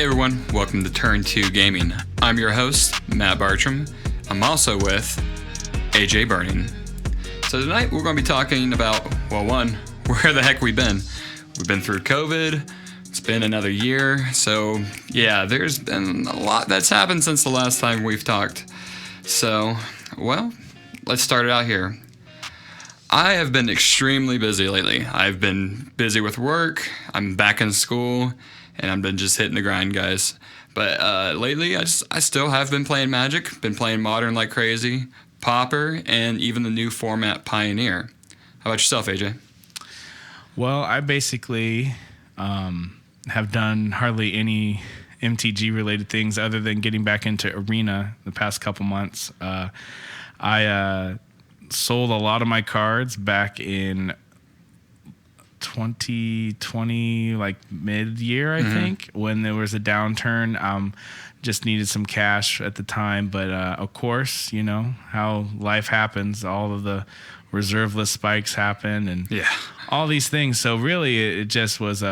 Hey everyone, welcome to Turn2Gaming. I'm your host, Matt Bartram. I'm also with AJ Burning. So tonight we're going to be talking about, well, one, where the heck we've been. We've been through COVID. It's been another year. So yeah, there's been a lot that's happened since the last time we've talked. So, well, let's start it out here. I have been extremely busy lately. I've been busy with work. I'm back in school. And I've been just hitting the grind, guys. But lately, I still have been playing Magic, been playing Modern like crazy, Pauper, and even the new format Pioneer. How about yourself, AJ? Well, I basically have done hardly any MTG-related things other than getting back into Arena the past couple months. I sold a lot of my cards back in 2020, like mid-year, I think, when there was a downturn. Just needed some cash at the time, but of course, you know how life happens. All of the reserve list spikes happen, and all these things. So really, it just was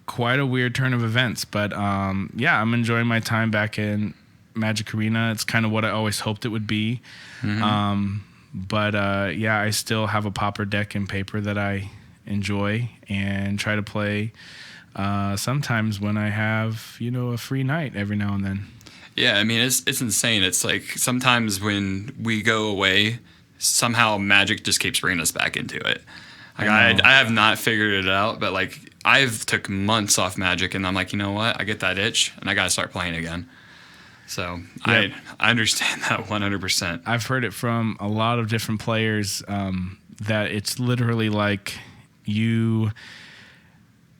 quite a weird turn of events. But yeah, I'm enjoying my time back in Magic Arena. It's kind of what I always hoped it would be. But yeah, I still have a Pauper deck and paper that I enjoy and try to play sometimes when I have, you know, a free night every now and then. Yeah, I mean, it's insane. It's like sometimes when we go away, somehow Magic just keeps bringing us back into it. Like I have not figured it out, but like I've took months off Magic, and I'm like, you know what? I get that itch, and I got to start playing again. So I understand that 100%. I've heard it from a lot of different players that it's literally like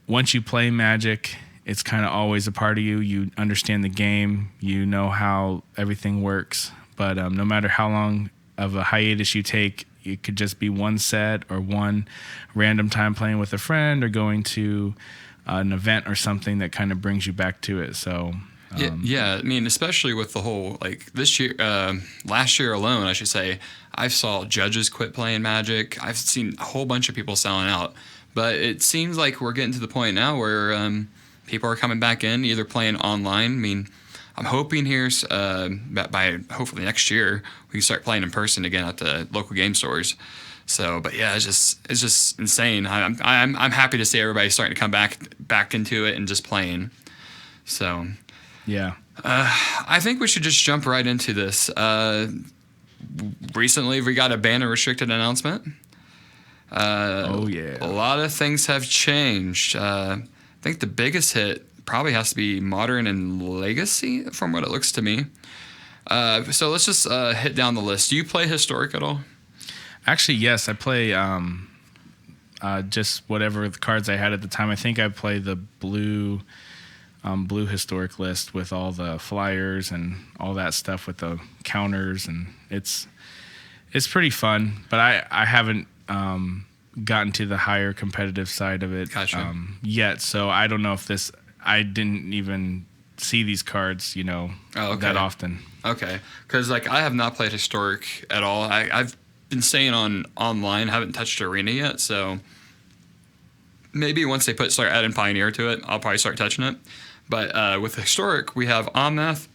once you play Magic, it's kind of always a part of you. You understand the game. You know how everything works. But no matter how long of a hiatus you take, it could just be one set or one random time playing with a friend or going to an event or something that kind of brings you back to it. So... Yeah. I mean, especially with the whole, like, this year, last year alone, I should say, I saw judges quit playing Magic. I've seen a whole bunch of people selling out. But it seems like we're getting to the point now where people are coming back in, either playing online. I mean, I'm hoping here that by hopefully next year, we can start playing in person again at the local game stores. So, but yeah, it's just insane. I'm happy to see everybody starting to come back into it and just playing. So... yeah. I think we should just jump right into this. Recently, we got a ban and restricted announcement. Oh, yeah. A lot of things have changed. I think the biggest hit probably has to be Modern and Legacy, from what it looks to me. So let's just hit down the list. Do you play Historic at all? Actually, yes. I play just whatever the cards I had at the time. I think I play the blue Historic list with all the flyers and all that stuff with the counters, and it's pretty fun. But I haven't gotten to the higher competitive side of it yet, so I don't know if I didn't even see these cards, you know, that often. Okay, because like I have not played Historic at all. I've been staying online, haven't touched Arena yet, so maybe once they start adding Pioneer to it, I'll probably start touching it. But with Historic, we have Omnath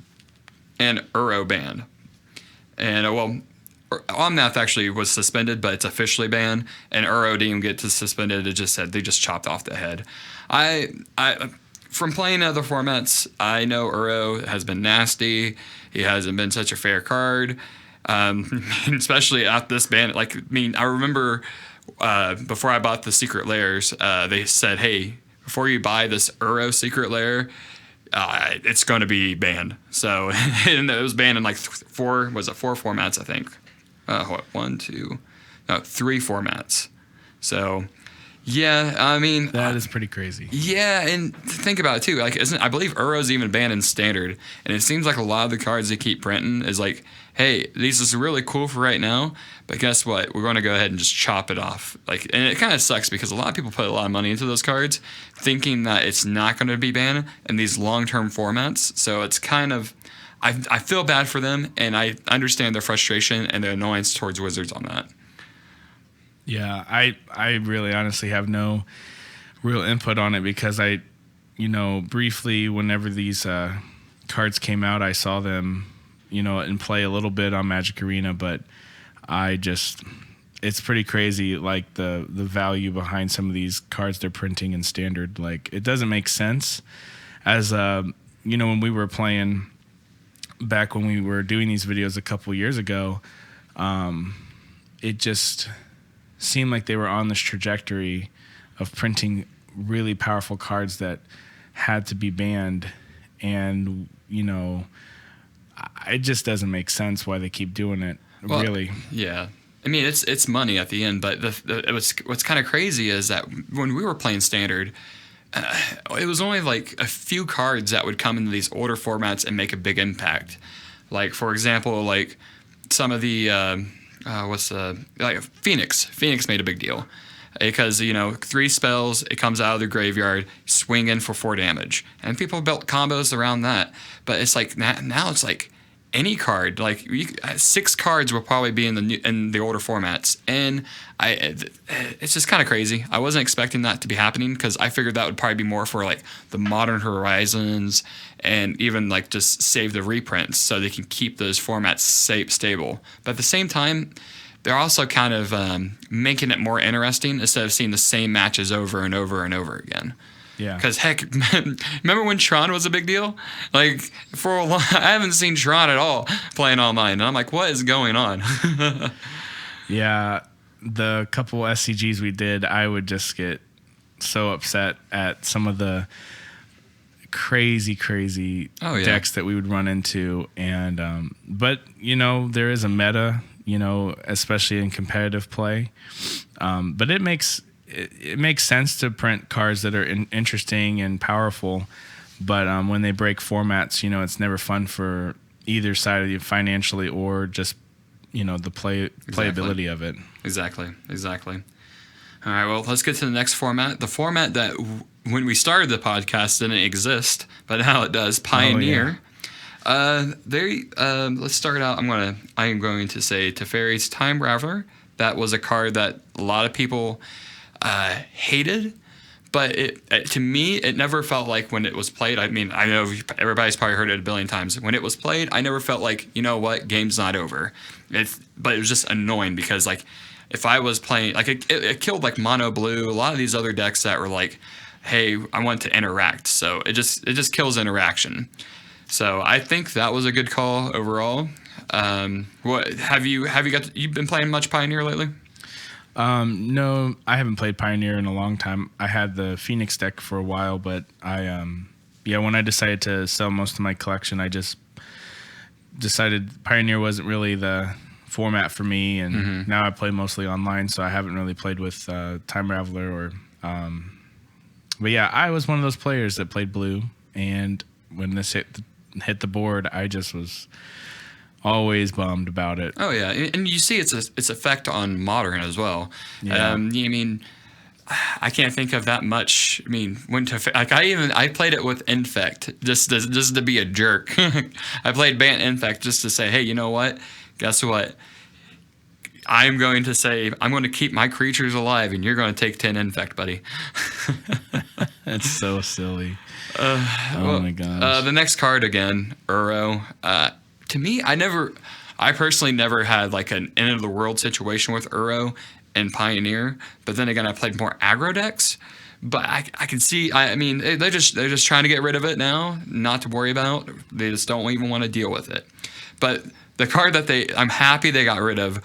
and Uro banned. And, well, Omnath actually was suspended, but it's officially banned. And Uro didn't even get suspended. It just said they just chopped off the head. From playing other formats, I know Uro has been nasty. He hasn't been such a fair card, especially at this ban. Like, I mean, I remember before I bought the Secret Lairs, they said, hey, before you buy this Uro Secret Lair, it's going to be banned. So and it was banned in like four formats, I think. Three formats. So yeah, I mean that is pretty crazy. Yeah, and think about it too. Like, I believe Uro's even banned in Standard, and it seems like a lot of the cards they keep printing is like, hey, these is really cool for right now, but guess what? We're going to go ahead and just chop it off. Like, and it kind of sucks because a lot of people put a lot of money into those cards, thinking that it's not going to be banned in these long-term formats. So it's kind of, I feel bad for them, and I understand their frustration and their annoyance towards Wizards on that. Yeah, I really honestly have no real input on it because I briefly, whenever these cards came out, I saw them, in play a little bit on Magic Arena, but it's pretty crazy, like the value behind some of these cards they're printing in Standard. Like, it doesn't make sense. As when we were playing back when we were doing these videos a couple years ago, it just seemed like they were on this trajectory of printing really powerful cards that had to be banned, and it just doesn't make sense why they keep doing it. Well, really. Yeah. I mean, it's money at the end, but what's kind of crazy is that when we were playing Standard, it was only like a few cards that would come into these older formats and make a big impact. Like, for example, like some of the Phoenix. Phoenix made a big deal because 3 spells, it comes out of the graveyard, swing in for 4 damage, and people built combos around that. But it's like now it's like any card, like 6 cards will probably be in the older formats, and it's just kind of crazy. I wasn't expecting that to be happening because I figured that would probably be more for like the Modern Horizons and even like just save the reprints so they can keep those formats stable. But at the same time, they're also kind of making it more interesting instead of seeing the same matches over and over and over again. Yeah. Because, heck, remember when Tron was a big deal? Like, for a long, I haven't seen Tron at all playing online. And I'm like, what is going on? Yeah. The couple SCGs we did, I would just get so upset at some of the crazy decks that we would run into. And but, there is a meta, especially in competitive play. But it makes sense to print cards that are interesting and powerful, but when they break formats, it's never fun for either side of you financially or just the playability of it. Exactly. All right, well, let's get to the next format. The format that when we started the podcast didn't exist, but now it does. Pioneer. Oh, yeah. Let's start out. I am going to say Teferi's Time Raveler. That was a card that a lot of people hated, but to me, it never felt like when it was played. I mean, I know everybody's probably heard it a billion times. When it was played, I never felt like, game's not over. But it was just annoying because, like, if I was playing, like, it killed, like, Mono Blue, a lot of these other decks that were like, hey, I want to interact. So it just kills interaction. So I think that was a good call overall. What have you you've been playing much Pioneer lately? No, I haven't played Pioneer in a long time. I had the Phoenix deck for a while, but when I decided to sell most of my collection, I just decided Pioneer wasn't really the format for me, and now I play mostly online, so I haven't really played with Time Raveler but yeah, I was one of those players that played blue, and when this hit the board, I just was always bummed about it. Oh yeah, and you see its effect on Modern as well. Yeah. I can't think of that much. I mean, I played it with Infect just to be a jerk. I played Bant Infect just to say, hey, you know what? Guess what? I'm going to keep my creatures alive, and you're going to take 10 Infect, buddy. That's so silly. My gosh. The next card again, Uro. To me, I personally never had like an end of the world situation with Uro and Pioneer. But then again, I played more aggro decks. But I can see. I mean, they're just trying to get rid of it now, not to worry about. They just don't even want to deal with it. But the card that I'm happy they got rid of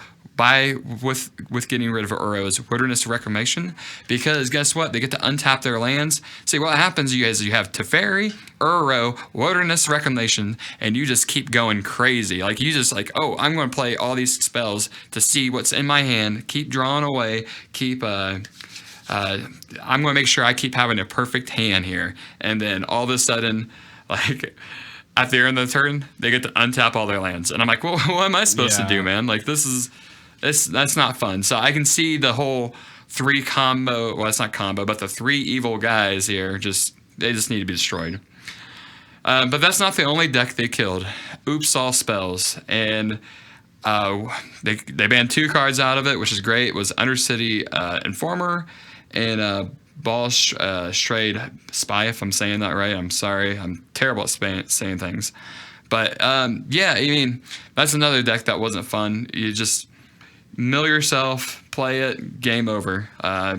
with getting rid of Uro's Wilderness Reclamation, because guess what? They get to untap their lands. See, what happens, you guys, you have Teferi, Uro, Wilderness Reclamation, and you just keep going crazy. Like, you just like, oh, I'm going to play all these spells to see what's in my hand, keep drawing away, I'm going to make sure I keep having a perfect hand here. And then all of a sudden, like, at the end of the turn, they get to untap all their lands. And I'm like, well, what am I supposed to do, man? Like, that's not fun. So I can see the whole 3 combo. Well, it's not combo, but the 3 evil guys here they just need to be destroyed. But that's not the only deck they killed. Oops, all spells, and they banned 2 cards out of it, which is great. It was Undercity Informer and ball strayed spy, if I'm saying that right. I'm sorry. I'm terrible at saying things. But yeah, I mean, that's another deck that wasn't fun. You just mill yourself, play it, game over. I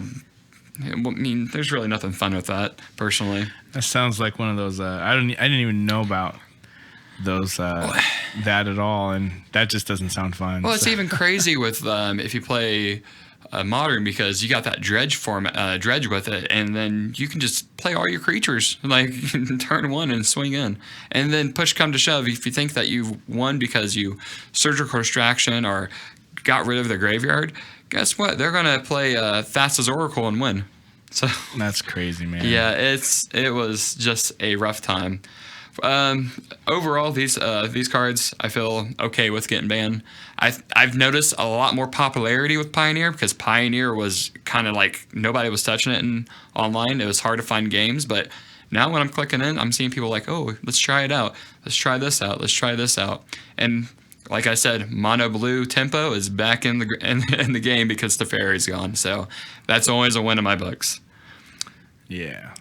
mean, there's really nothing fun with that, personally. That sounds like one of those. I didn't even know about those that at all, and that just doesn't sound fun. Well, it's even crazy with if you play modern, because you got that dredge with it, and then you can just play all your creatures like turn one and swing in, and then push come to shove, if you think that you won because you surgical extraction or got rid of the graveyard, guess what? They're gonna play Thassa's Oracle and win. So that's crazy, man. Yeah, it was just a rough time. Overall, these cards I feel okay with getting banned. I've noticed a lot more popularity with Pioneer, because Pioneer was kind of like nobody was touching it online. It was hard to find games, but now when I'm clicking in, I'm seeing people like, oh, let's try it out. Let's try this out. Let's try this out. And like I said, Mono Blue Tempo is back in the game because Teferi's gone. So that's always a win in my books. Yeah.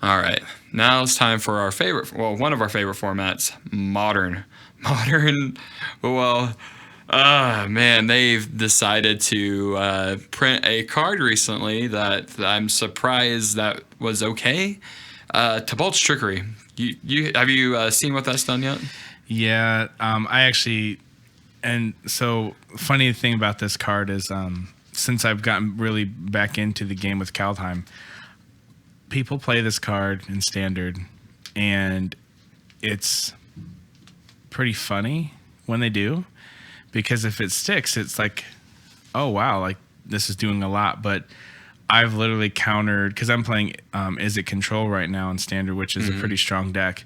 All right. Now it's time for one of our favorite formats, Modern. Modern, well, man, they've decided to print a card recently that I'm surprised that was okay. Tibalt's Trickery. Have you seen what that's done yet? Yeah, I actually, and so funny thing about this card is since I've gotten really back into the game with Kaldheim, people play this card in Standard, and it's pretty funny when they do, because if it sticks, it's like, oh wow, like this is doing a lot. But I've literally countered, because I'm playing Is It Control right now in Standard, which is a pretty strong deck,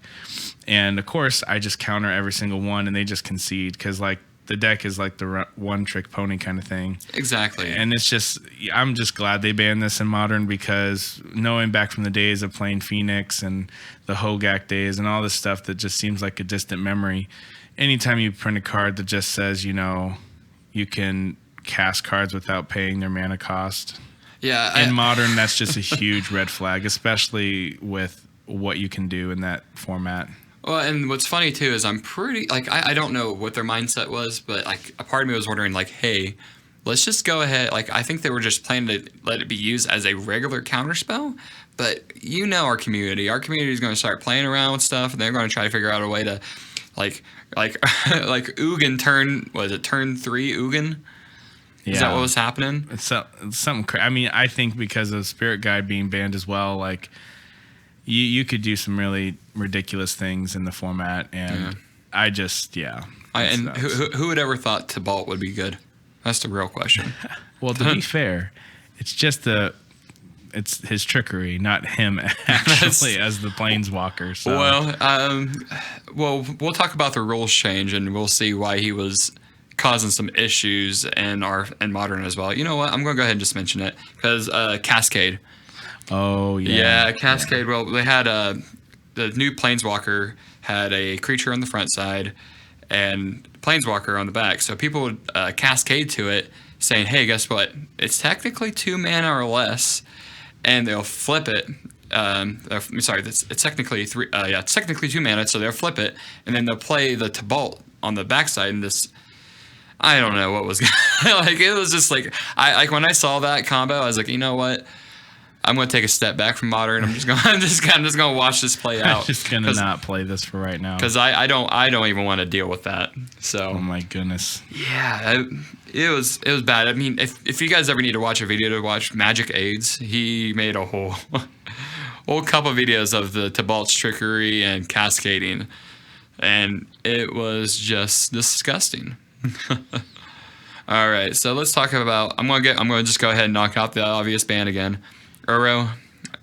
and of course I just counter every single one, and they just concede, because like the deck is like the one trick pony kind of thing. Exactly. And it's just, I'm just glad they banned this in Modern, because knowing back from the days of playing Phoenix and the Hogak days and all this stuff that just seems like a distant memory, anytime you print a card that just says, you can cast cards without paying their mana cost. Yeah. In Modern, that's just a huge red flag, especially with what you can do in that format. Well, and what's funny too is I'm pretty like I don't know what their mindset was, but like a part of me was wondering like, hey, let's just go ahead. Like I think they were just planning to let it be used as a regular counterspell. But our community. Our community is going to start playing around with stuff, and they're going to try to figure out a way to like Ugin turn 3 Ugin. Yeah. Is that what was happening? It's something. I mean, I think because of Spirit Guide being banned as well, like. You could do some really ridiculous things in the format, and I just, and who would ever thought Tibalt would be good? That's the real question. Well, to be fair, it's just it's his trickery, not him actually as the planeswalker. So. Well, we'll talk about the rules change, and we'll see why he was causing some issues in Modern as well. You know what? I'm going to go ahead and just mention it, because Cascade. Oh, yeah. Yeah, Cascade. Yeah. Well, they had the new Planeswalker had a creature on the front side and Planeswalker on the back. So people would cascade to it saying, hey, guess what? It's technically 2 mana or less, and they'll flip it. It's technically 3. It's technically 2 mana, so they'll flip it, and then they'll play the Tibalt on the backside, and this. I don't know what was like. It was just like when I saw that combo, I was like, you know what? I'm going to take a step back from Modern. I'm just going to watch this play out. I'm just going to not play this for right now. Because I don't even want to deal with that. So. Oh my goodness. Yeah, it was bad. I mean, if you guys ever need to watch a video to watch Magic AIDS, he made a whole couple of videos of the Tibalt's Trickery and cascading, and it was just disgusting. All right, so let's talk about. I'm gonna just go ahead and knock out the obvious ban again. Uro,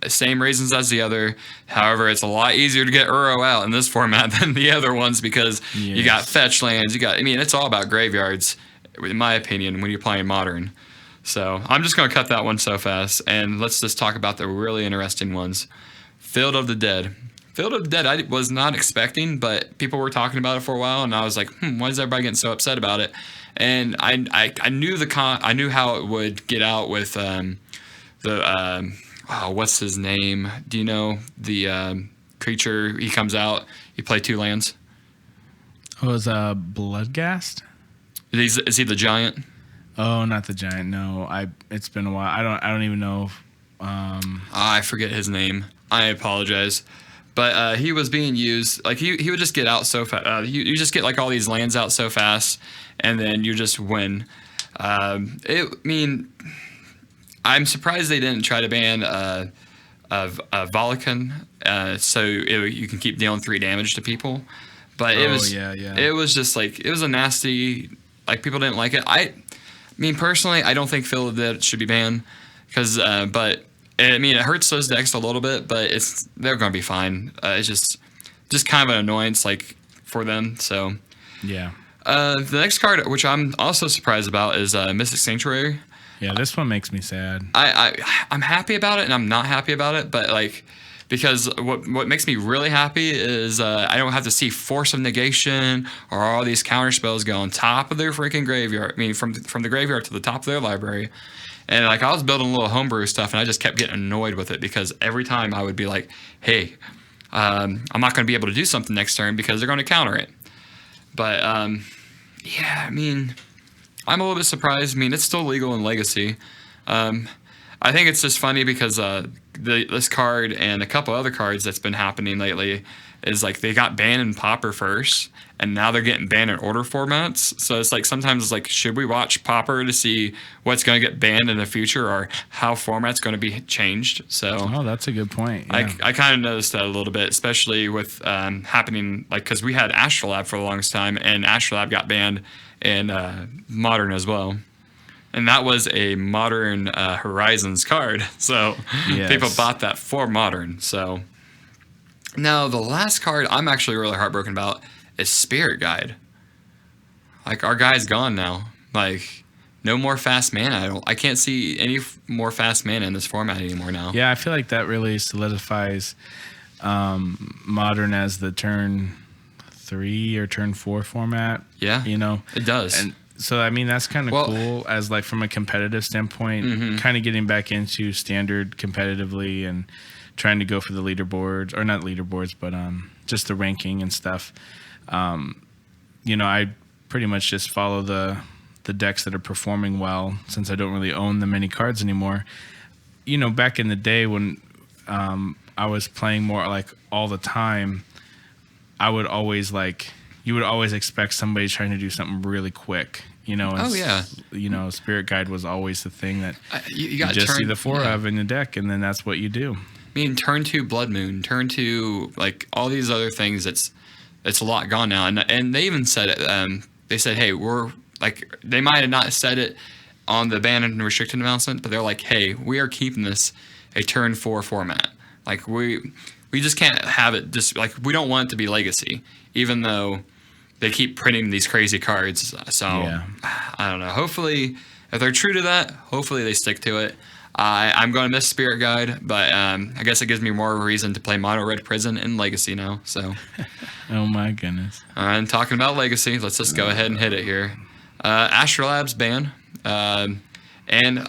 same reasons as the other. However, it's a lot easier to get Uro out in this format than the other ones, because you got fetch lands. It's all about graveyards, in my opinion, when you're playing Modern. So I'm just going to cut that one so fast, and let's just talk about the really interesting ones. Field of the Dead. Field of the Dead I was not expecting, but people were talking about it for a while, and I was like, why is everybody getting so upset about it? And I knew I knew how it would get out with what's his name? Do you know the creature? He comes out. You play 2 lands. Oh, it was Bloodghast? Is he the giant? Oh, not the giant. No, it's been a while. I don't even know. I forget his name. I apologize. But he was being used, like he would just get out so fast. You just get like all these lands out so fast, and then you just win. I'm surprised they didn't try to ban Volican, so you can keep dealing 3 damage to people. But it was just like, it was a nasty, like people didn't like it. I mean, personally, I don't think Phil that should be banned because, but I mean, it hurts those decks a little bit, but they're going to be fine. It's just kind of an annoyance, like for them. So yeah. The next card, which I'm also surprised about, is Mystic Sanctuary. Yeah, this one makes me sad. I'm happy about it and I'm not happy about it, but like, because what makes me really happy is I don't have to see Force of Negation or all these counter spells go on top of their freaking graveyard. I mean, from the graveyard to the top of their library. And like I was building a little homebrew stuff, and I just kept getting annoyed with it because every time I would be like, "Hey, I'm not going to be able to do something next turn because they're going to counter it." But yeah, I mean, I'm a little bit surprised. I mean, it's still legal in Legacy. I think it's just funny because this card and a couple other cards that's been happening lately is like they got banned in Pauper first, and now they're getting banned in Order formats. So it's like sometimes it's like, should we watch Pauper to see what's going to get banned in the future or how format's going to be changed? So that's a good point. Yeah. I kind of noticed that a little bit, especially with happening like because we had Astrolabe for the longest time, and Astrolabe got banned in Modern as well. And that was a Modern Horizons card. So people bought that for Modern. So now the last card I'm actually really heartbroken about is Spirit Guide. Like our guy's gone now. Like no more fast mana. I can't see any more fast mana in this format anymore now. Yeah, I feel like that really solidifies Modern as the turn 3 or turn 4 format. Yeah, it does. And so, I mean, that's kind of cool as like from a competitive standpoint, kind of getting back into standard competitively and trying to go for the leaderboards, or not leaderboards, but just the ranking and stuff. I pretty much just follow the decks that are performing well since I don't really own the many cards anymore. Back in the day when I was playing more like all the time, I would always you would always expect somebody trying to do something really quick. Spirit Guide was always the thing that you just see the 4 of in the deck, and then that's what you do. I mean, turn 2 Blood Moon, turn 2 like all these other things. It's a lot gone now, and they even said it. They said, hey, we're like, they might have not said it on the ban and restricted announcement, but they're like, hey, we are keeping this a turn 4 format. Like we just can't have it just like, we don't want it to be Legacy, even though they keep printing these crazy cards. So I don't know. Hopefully, if they're true to that, hopefully they stick to it. I'm going to miss Spirit Guide, but I guess it gives me more reason to play Mono Red Prison in Legacy now. So, oh my goodness. And talking about Legacy, let's just go ahead and hit it here. Astrolabe's banned, and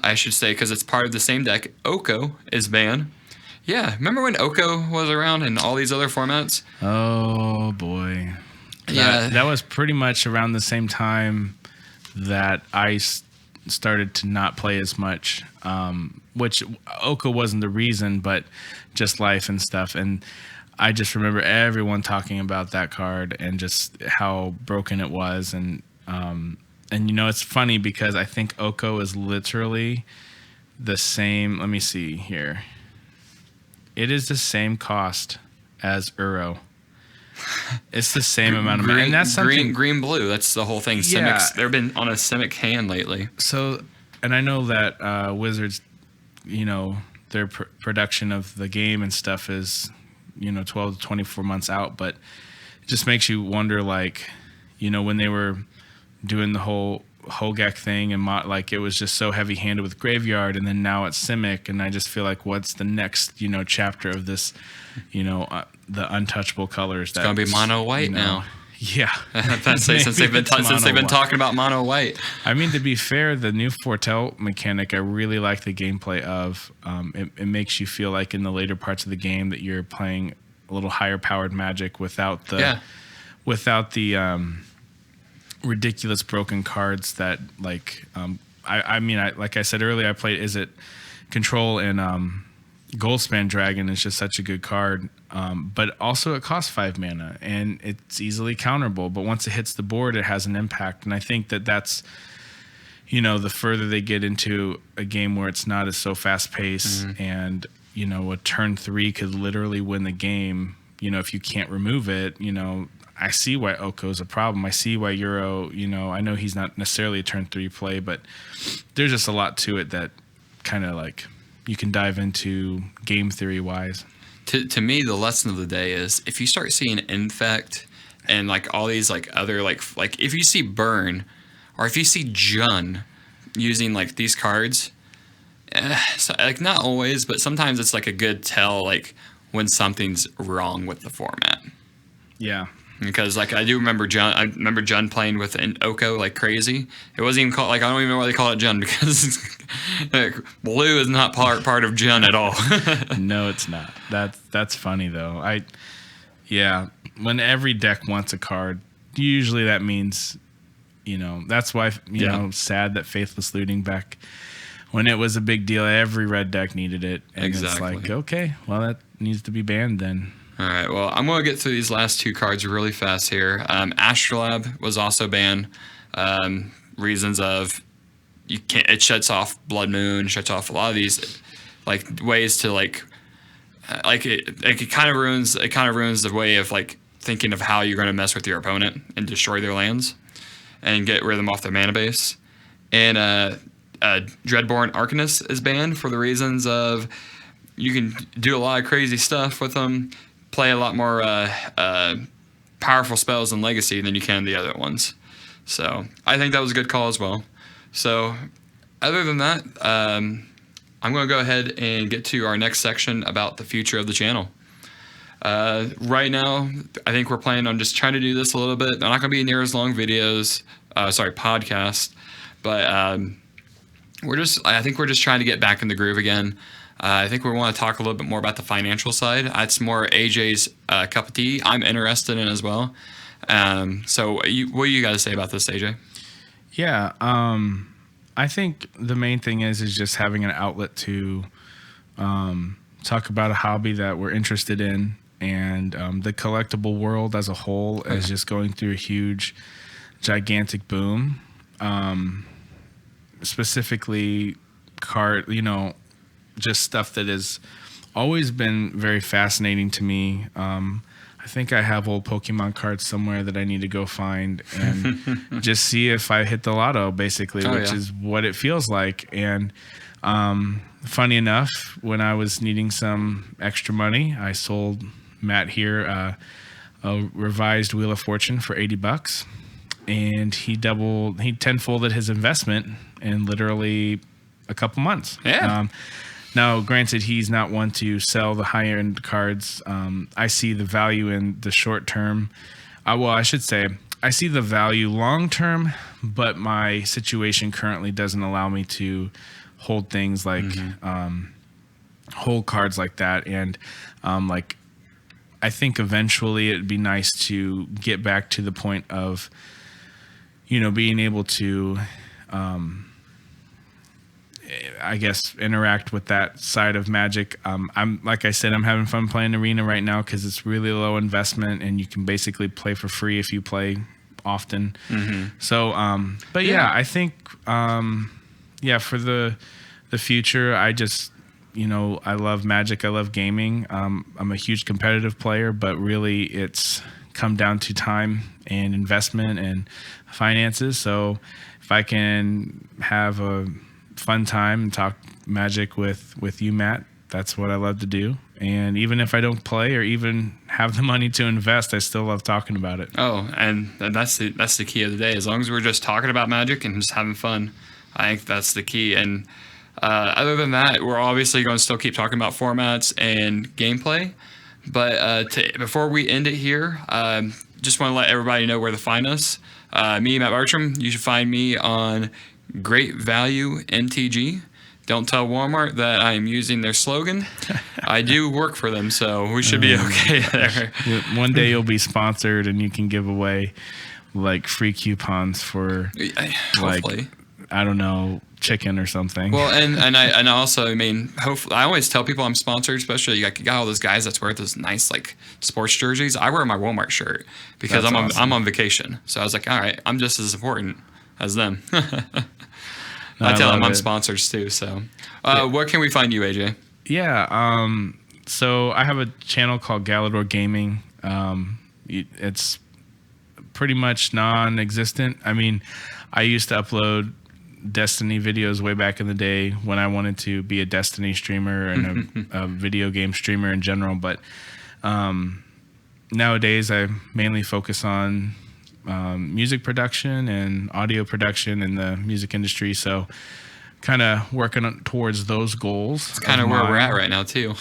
I should say because it's part of the same deck, Oko is banned. Yeah, remember when Oko was around in all these other formats? Oh boy. Yeah, that was pretty much around the same time that I started to not play as much, which Oko wasn't the reason, but just life and stuff. And I just remember everyone talking about that card and just how broken it was. And it's funny because I think Oko is literally the same. Let me see here. It is the same cost as Uro. It's the same amount of money. And that's something green blue. That's the whole thing. Simics, they've been on a Simic hand lately. So, and I know that Wizards, their production of the game and stuff is, 12 to 24 months out. But it just makes you wonder, when they were doing the whole Hogak thing and it was just so heavy-handed with Graveyard, and then now it's Simic, and I just feel like what's the next, chapter of this, the untouchable colors. It's gonna be mono white now. Yeah. Since they've been talking about mono white. I mean, to be fair, the new Fortel mechanic, I really like the gameplay of. It makes you feel like in the later parts of the game that you're playing a little higher powered Magic without the ridiculous broken cards that like. I mean, like I said earlier, I played Control and Goldspan Dragon is just such a good card. But also it costs 5 mana and it's easily counterable. But once it hits the board, it has an impact. And I think that's, the further they get into a game where it's not as so fast paced and, a turn 3 could literally win the game. If you can't remove it, I see why Oko's a problem. I see why Euro, I know he's not necessarily a turn 3 play, but there's just a lot to it that kind of like you can dive into game theory wise. To me, the lesson of the day is if you start seeing Infect and like all these like other like if you see Burn or if you see Jun using like these cards, so, like not always, but sometimes it's like a good tell like when something's wrong with the format. Yeah. Because like I remember Jun playing with an Oko like crazy. It wasn't even called like I don't even know why they call it Jun because like, blue is not part of Jun at all. No, it's not. That's funny though. When every deck wants a card, usually that means that's why sad that Faithless Looting back when it was a big deal. Every red deck needed it, and exactly. It's like okay, well that needs to be banned then. All right, well, I'm going to get through these last 2 cards really fast here. Astrolabe was also banned. Reasons of it shuts off Blood Moon, shuts off a lot of these like ways to like it kind of ruins the way of like thinking of how you're going to mess with your opponent and destroy their lands and get rid of them off their mana base. And Dreadborn Arcanist is banned for the reasons of you can do a lot of crazy stuff with them. Play a lot more powerful spells in Legacy than you can the other ones. So I think that was a good call as well. So other than that, I'm going to go ahead and get to our next section about the future of the channel. Right now, I think we're planning on just trying to do this a little bit. They're not going to be near as long podcast, but I think we're just trying to get back in the groove again. I think we want to talk a little bit more about the financial side. It's more AJ's cup of tea. I'm interested in as well. So what do you got to say about this, AJ? Yeah, I think the main thing is just having an outlet to talk about a hobby that we're interested in, and the collectible world as a whole is just going through a huge, gigantic boom. Specifically, just stuff that has always been very fascinating to me. I think I have old Pokemon cards somewhere that I need to go find and just see if I hit the lotto, basically, which is what it feels like. And funny enough, when I was needing some extra money, I sold Matt here a revised Wheel of Fortune for $80, and he tenfolded his investment in literally a couple months. Yeah. Now, granted, he's not one to sell the higher-end cards. I see the value in the short term. I should say I see the value long term, but my situation currently doesn't allow me to hold things like hold cards like that. And I think eventually it'd be nice to get back to the point of being able to I guess interact with that side of Magic. I'm like I said, I'm having fun playing Arena right now because it's really low investment and you can basically play for free if you play often. So, but yeah, I think for the future, I just I love Magic. I love gaming. I'm a huge competitive player, but really it's come down to time and investment and finances. So if I can have a fun time and talk Magic with you, Matt, that's what I love to do. And even if I don't play or even have the money to invest, I still love talking about it. Oh, and that's the key of the day. As long as we're just talking about Magic and just having fun, I think that's the key. And other than that, we're obviously going to still keep talking about formats and gameplay. But before we end it here, just want to let everybody know where to find us. Me, Matt Bartram, you should find me on Great Value MTG. Don't tell Walmart that I'm using their slogan. I do work for them, so we should be okay there. One day you'll be sponsored and you can give away like free coupons for Hopefully. like, I don't know, chicken or something. Well, and I also, I mean, hopefully, I always tell people I'm sponsored, especially like you got all those guys that's wear those nice like sports jerseys. I wear my Walmart shirt because I'm on vacation. So I was like, all right, I'm just as important as them. I tell them I'm sponsored too. So, where can we find you, AJ? Yeah. So I have a channel called Galador Gaming. It's pretty much non-existent. I mean, I used to upload Destiny videos way back in the day when I wanted to be a Destiny streamer and a video game streamer in general. But nowadays I mainly focus on music production and audio production in the music industry. So kind of working towards those goals. It's kind of where we're at right now too.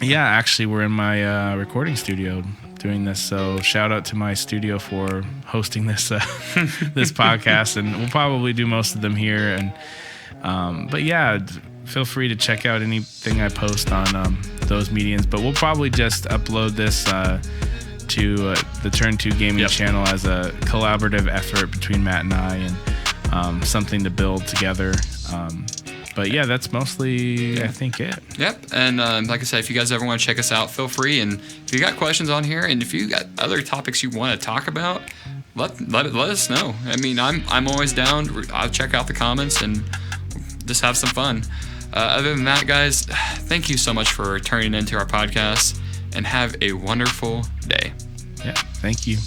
Yeah, actually we're in my recording studio doing this. So shout out to my studio for hosting this this podcast, and we'll probably do most of them here. And but yeah, feel free to check out anything I post on those mediums. But we'll probably just upload this to the Turn2Gaming channel as a collaborative effort between Matt and I, and something to build together. But yeah, that's mostly, I think, it. Yep. And like I said, if you guys ever want to check us out, feel free. And if you got questions on here, and if you got other topics you want to talk about, let us know. I mean, I'm always down. I'll check out the comments and just have some fun. Other than that, guys, thank you so much for turning into our podcast, and have a wonderful day. Yeah. Thank you.